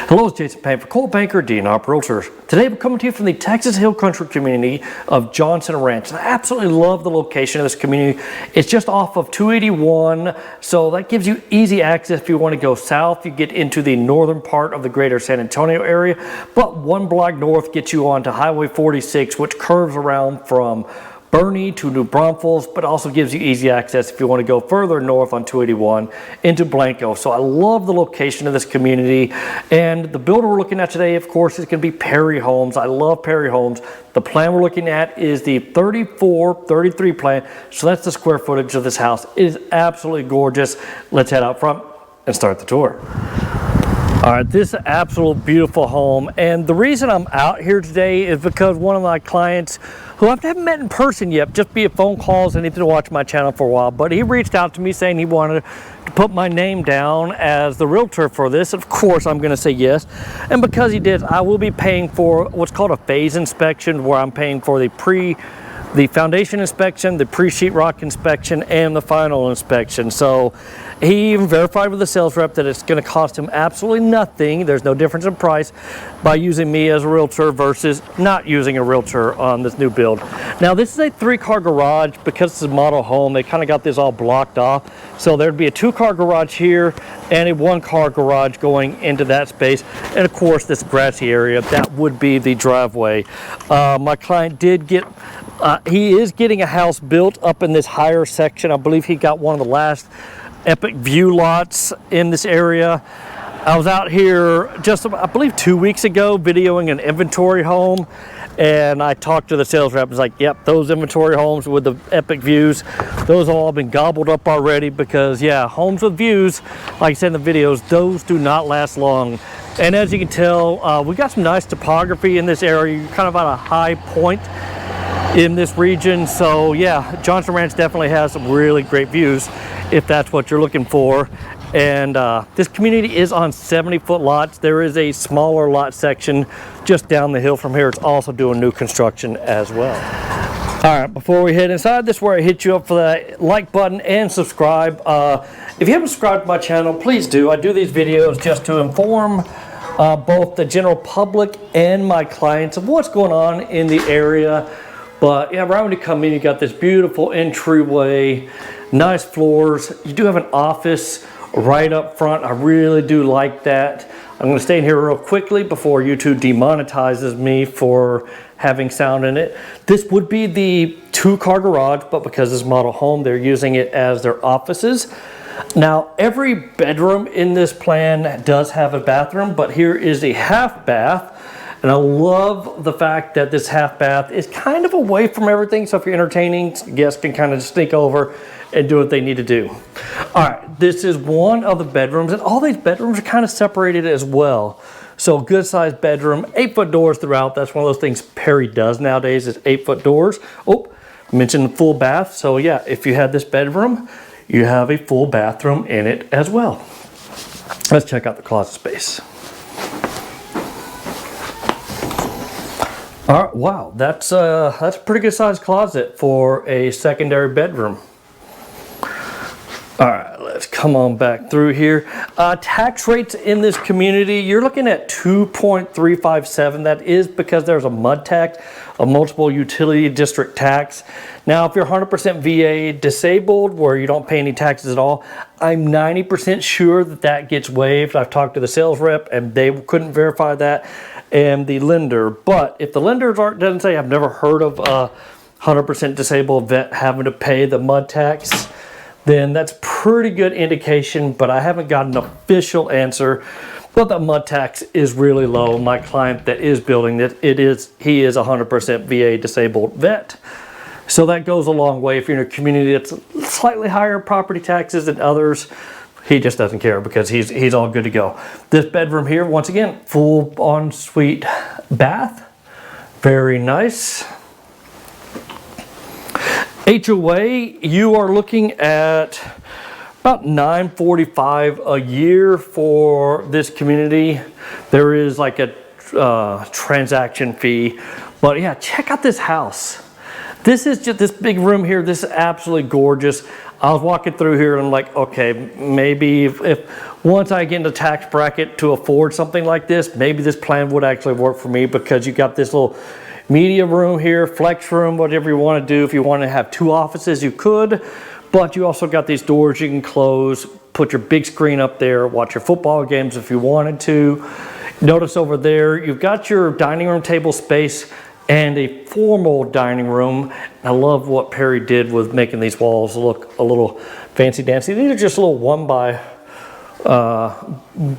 Hello, it's Jason Payne for Coldwell Banker, DNR Realtors. Today we're coming to you from the Texas Hill Country community of Johnson Ranch. I absolutely love the location of this community. It's just off of 281, so that gives you easy access if you want to go south. You get into the northern part of the greater San Antonio area, but one block north gets you onto Highway 46, which curves around from Boerne to New Braunfels, but also gives you easy access if you want to go further north on 281 into Blanco. So I love the location of this community, and the builder we're looking at today, of course, is going to be Perry Homes. I love Perry Homes. The plan we're looking at is the 3433 plan, so that's the square footage of this house. It is absolutely gorgeous. Let's head out front and start the tour. All right, this is an absolute beautiful home, and the reason I'm out here today is because one of my clients, who I haven't met in person yet, just via phone calls and he's been watching my channel for a while, but he reached out to me saying he wanted to put my name down as the realtor for this. Of course, I'm going to say yes, and because he did, I will be paying for what's called a phase inspection, where I'm paying for the foundation inspection, the pre-sheetrock inspection, and the final inspection. So he even verified with the sales rep that it's going to cost him absolutely nothing. There's no difference in price by using me as a realtor versus not using a realtor on this new build. Now, this is a 3-car garage. Because it's a model home, they kind of got this all blocked off. So there'd be a 2-car garage here and a 1-car garage going into that space. And of course, this grassy area, that would be the driveway. My client did get he is getting a house built up in this higher section. I believe he got one of the last Epic View lots in this area. I was out here just, I believe, 2 weeks ago videoing an inventory home, and I talked to the sales rep. I was like, yep, those inventory homes with the Epic Views, those have all been gobbled up already, because yeah, homes with views, like I said in the videos, those do not last long. And as you can tell, we got some nice topography in this area. You're kind of at a high point in this region, so yeah, Johnson Ranch definitely has some really great views if that's what you're looking for. And this community is on 70-foot lots. There is a smaller lot section just down the hill from here. It's also doing new construction as well. All right, before we head inside, this is where I hit you up for that like button and subscribe. If you haven't subscribed to my channel, please do. I do these videos just to inform both the general public and my clients of what's going on in the area. But yeah, right when you come in, you got this beautiful entryway, nice floors. You do have an office right up front. I really do like that. I'm going to stay in here real quickly before YouTube demonetizes me for having sound in it. This would be the 2-car garage, but because it's a model home, they're using it as their offices. Now, every bedroom in this plan does have a bathroom, but here is a half bath. And I love the fact that this half bath is kind of away from everything. So if you're entertaining, guests can kind of sneak over and do what they need to do. All right, this is one of the bedrooms, and all these bedrooms are kind of separated as well. So good sized bedroom, 8-foot doors throughout. That's one of those things Perry does nowadays, is 8-foot doors. Oh, I mentioned the full bath. So yeah, if you had this bedroom, you have a full bathroom in it as well. Let's check out the closet space. All right, wow, that's a pretty good sized closet for a secondary bedroom. All right, let's come on back through here. Tax rates in this community, you're looking at 2.357. That is because there's a MUD tax, a multiple utility district tax. Now, if you're 100% VA disabled, where you don't pay any taxes at all, I'm 90% sure that that gets waived. I've talked to the sales rep, and they couldn't verify that, and the lender. But if the lender doesn't say, I've never heard of a 100% disabled vet having to pay the MUD tax, then that's pretty good indication, but I haven't got an official answer. But the MUD tax is really low. My client that is building it, he is 100% VA disabled vet. So that goes a long way. If you're in a community that's slightly higher property taxes than others, he just doesn't care because he's all good to go. This bedroom here, once again, full ensuite bath. Very nice. HOA, you are looking at about $945 a year for this community. There is like a transaction fee, but yeah, check out this house. This is just this big room here. This is absolutely gorgeous. I was walking through here and I'm like, okay, maybe if once I get in the tax bracket to afford something like this, maybe this plan would actually work for me, because you got this little media room here, flex room, whatever you want to do. If you want to have 2 offices, you could, but you also got these doors you can close, put your big screen up there, watch your football games if you wanted to. Notice over there, you've got your dining room table space and a formal dining room. I love what Perry did with making these walls look a little fancy dancy. These are just little 1x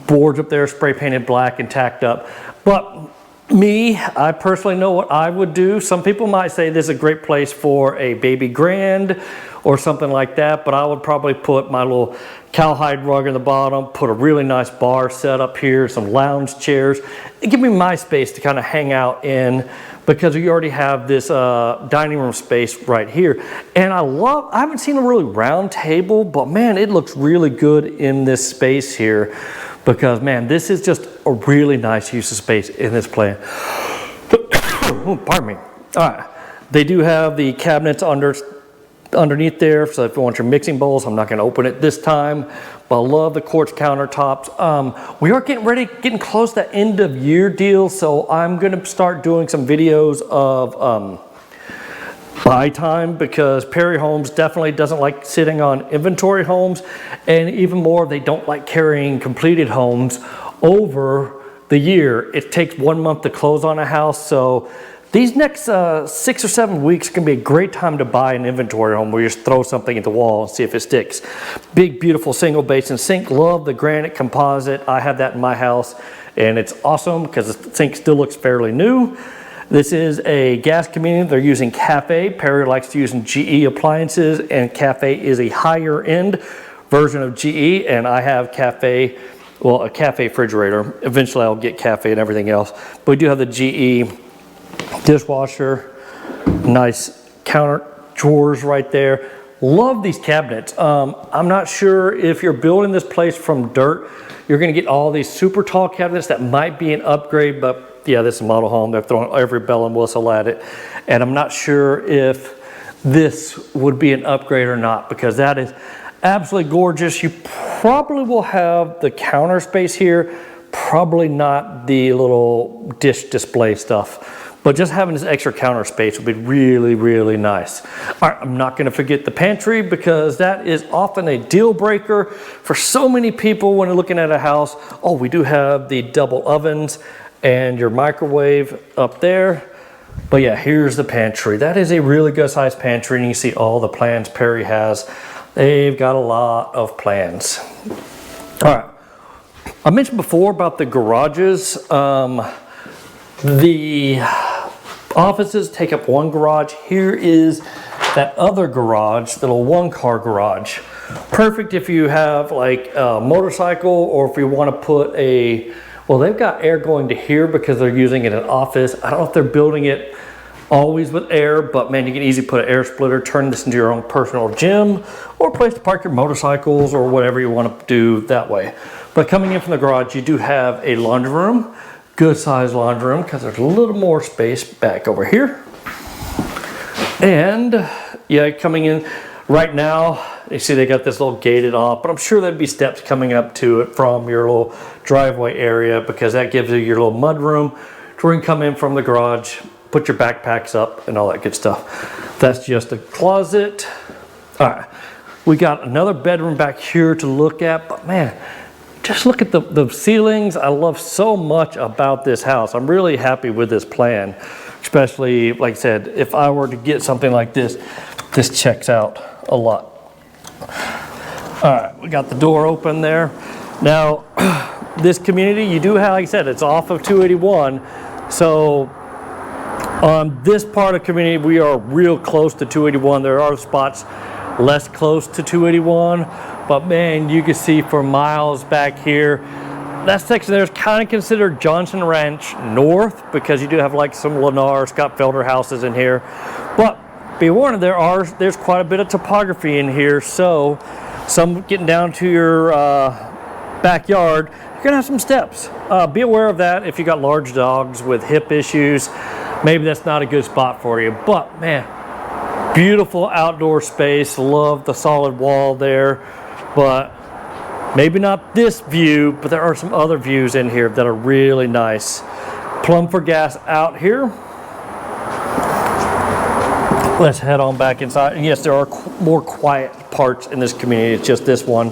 boards up there, spray painted black and tacked up. But I personally know what I would do. Some people might say this is a great place for a baby grand or something like that, but I would probably put my little cowhide rug in the bottom, put a really nice bar set up here, some lounge chairs. Give me my space to kind of hang out in, because we already have this dining room space right here. And I haven't seen a really round table, but man, it looks really good in this space here, because man, this is just a really nice use of space in this plan. Oh, pardon me. All right, they do have the cabinets underneath there, so if you want your mixing bowls, I'm not going to open it this time, but I love the quartz countertops. We are getting close to that end of year deal, so I'm going to start doing some videos of buy time, because Perry Homes definitely doesn't like sitting on inventory homes, and even more, they don't like carrying completed homes over the year. It takes 1 month to close on a house, so these next 6 or 7 weeks can be a great time to buy an inventory home, where you just throw something at the wall and see if it sticks. Big, beautiful single basin sink. Love the granite composite. I have that in my house, and it's awesome because the sink still looks fairly new. This is a gas community. They're using Cafe. Perry likes to use GE appliances, and Cafe is a higher end version of GE, and I have Cafe, well, a Cafe refrigerator. Eventually I'll get Cafe and everything else, but we do have the GE dishwasher, nice counter drawers right there. Love these cabinets. I'm not sure if you're building this place from dirt, you're going to get all these super tall cabinets. That might be an upgrade, but yeah, this is a model home. They're throwing every bell and whistle at it, and I'm not sure if this would be an upgrade or not, because that is absolutely gorgeous. You probably will have the counter space here, probably not the little dish display stuff. But just having this extra counter space would be really, really nice. All right, I'm not going to forget the pantry, because that is often a deal breaker for so many people when they're looking at a house. Oh, we do have the double ovens and your microwave up there. But yeah, here's the pantry. That is a really good sized pantry, and you see all the plans Perry has. They've got a lot of plans. All right, I mentioned before about the garages. The offices take up one garage. Here is that other garage, the little 1-car garage. Perfect if you have like a motorcycle, or if you want to put a, well, they've got air going to here because they're using it in an office. I don't know if they're building it always with air, but man, you can easily put an air splitter, turn this into your own personal gym, or a place to park your motorcycles, or whatever you want to do that way. But coming in from the garage, you do have a laundry room. Good sized laundry room, because there's a little more space back over here. And yeah, coming in right now, you see they got this little gated off, but I'm sure there'd be steps coming up to it from your little driveway area, because that gives you your little mud room where you can come in from the garage, put your backpacks up and all that good stuff. That's just a closet. All right, we got another bedroom back here to look at, but man, just look at the ceilings. I love so much about this house. I'm really happy with this plan, especially, like I said, if I were to get something like this, this checks out a lot. All right, we got the door open there. Now, this community, you do have, like I said, it's off of 281. So on this part of the community, we are real close to 281. There are spots less close to 281. But man, you can see for miles back here. That section there is kind of considered Johnson Ranch North, because you do have like some Lennar, Scott Felder houses in here. But be warned, there's quite a bit of topography in here. So some getting down to your backyard, you're gonna have some steps. Be aware of that. If you got large dogs with hip issues, maybe that's not a good spot for you. But man, Beautiful outdoor space. Love the solid wall there, but maybe not this view, but there are some other views in here that are really nice. Plumb for gas out here. Let's head on back inside. And yes, there are more quiet parts in this community. It's just this one.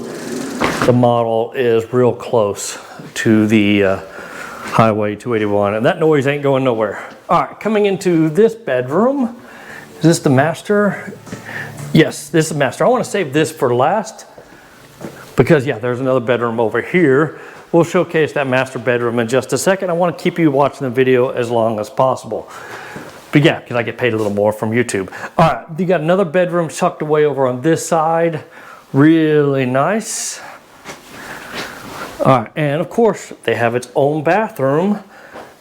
The model is real close to the Highway 281, and that noise ain't going nowhere. All right, coming into this bedroom. Is this the master? Yes, this is the master. I want to save this for last because, yeah, there's another bedroom over here. We'll showcase that master bedroom in just a second. I want to keep you watching the video as long as possible. But yeah, because I get paid a little more from YouTube. All right, you got another bedroom tucked away over on this side. Really nice. All right, and of course, they have its own bathroom.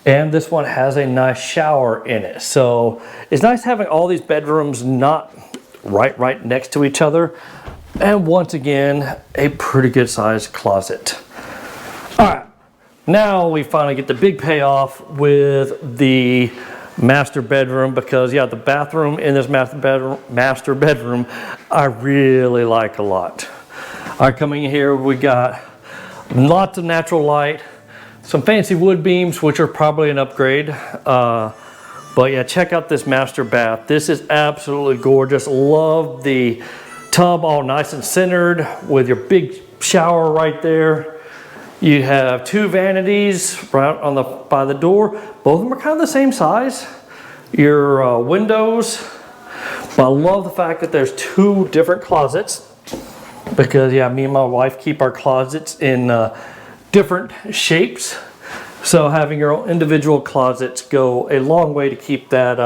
And this one has a nice shower in it. So it's nice having all these bedrooms not right next to each other. And once again, a pretty good sized closet. All right, now we finally get the big payoff with the master bedroom, because yeah, the bathroom in this master bedroom, I really like a lot. All right, coming in here, we got lots of natural light. Some fancy wood beams, which are probably an upgrade. But yeah, check out this master bath. This is absolutely gorgeous. Love the tub all nice and centered with your big shower right there. You have two vanities right on by the door. Both of them are kind of the same size. Your windows. But I love the fact that there's two different closets, because yeah, me and my wife keep our closets in different shapes, so having your own individual closets go a long way to keep that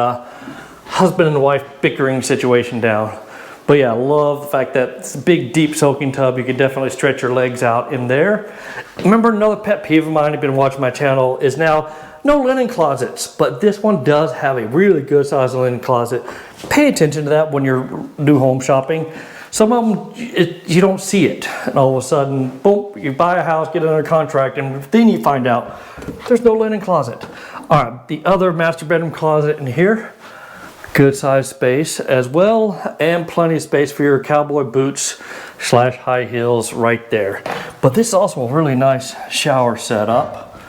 husband and wife bickering situation down. But yeah, I love the fact that it's a big deep soaking tub. You can definitely stretch your legs out in there. Remember, another pet peeve of mine, if you've been watching my channel, is now no linen closets, but this one does have a really good size linen closet. Pay attention to that when you're new home shopping. Some of them, you don't see it. And all of a sudden, boom, you buy a house, get it under contract, and then you find out there's no linen closet. All right, the other master bedroom closet in here, good size space as well, and plenty of space for your cowboy boots / high heels right there. But this is also a really nice shower setup.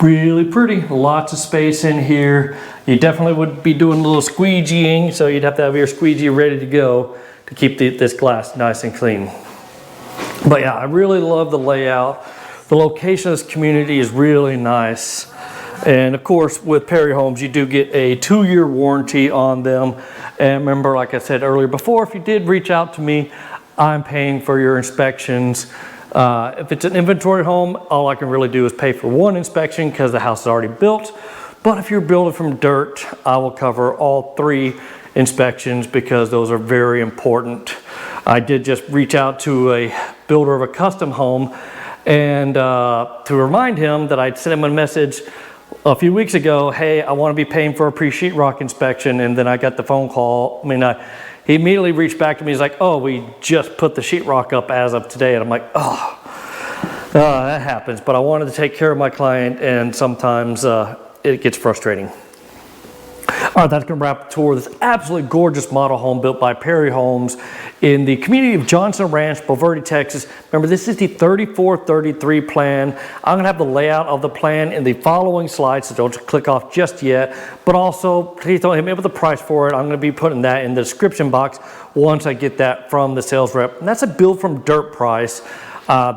Really pretty, lots of space in here. You definitely would be doing a little squeegeeing, so you'd have to have your squeegee ready to go to keep this glass nice and clean. But yeah, I really love the layout. The location of this community is really nice. And of course, with Perry Homes, you do get a 2-year warranty on them. And remember, like I said earlier before, if you did reach out to me, I'm paying for your inspections. If it's an inventory home, all I can really do is pay for one inspection because the house is already built. But if you're building from dirt, I will cover all 3 inspections because those are very important. I did just reach out to a builder of a custom home, and to remind him that I'd sent him a message a few weeks ago, hey, I want to be paying for a pre-sheetrock inspection, and then I got the phone call. He immediately reached back to me. He's like, oh, we just put the sheetrock up as of today. And I'm like, that happens. But I wanted to take care of my client, and sometimes it gets frustrating. All right, that's going to wrap the tour of this absolutely gorgeous model home built by Perry Homes in the community of Johnson Ranch, Bulverde, Texas. Remember, this is the 3433 plan. I'm going to have the layout of the plan in the following slides, so don't click off just yet. But also, please don't hit me up with the price for it. I'm going to be putting that in the description box once I get that from the sales rep. And that's a build from dirt price.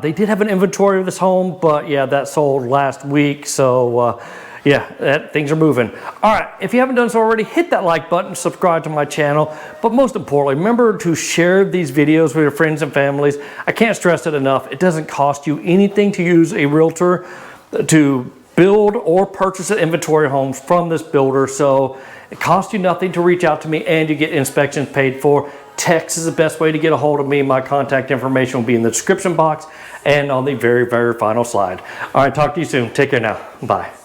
They did have an inventory of this home, but yeah, that sold last week. So yeah, things are moving. All right, if you haven't done so already, hit that like button, subscribe to my channel. But most importantly, remember to share these videos with your friends and families. I can't stress it enough. It doesn't cost you anything to use a realtor to build or purchase an inventory home from this builder. So it costs you nothing to reach out to me, and you get inspections paid for. Text is the best way to get a hold of me. My contact information will be in the description box and on the very, very final slide. All right, talk to you soon. Take care now. Bye.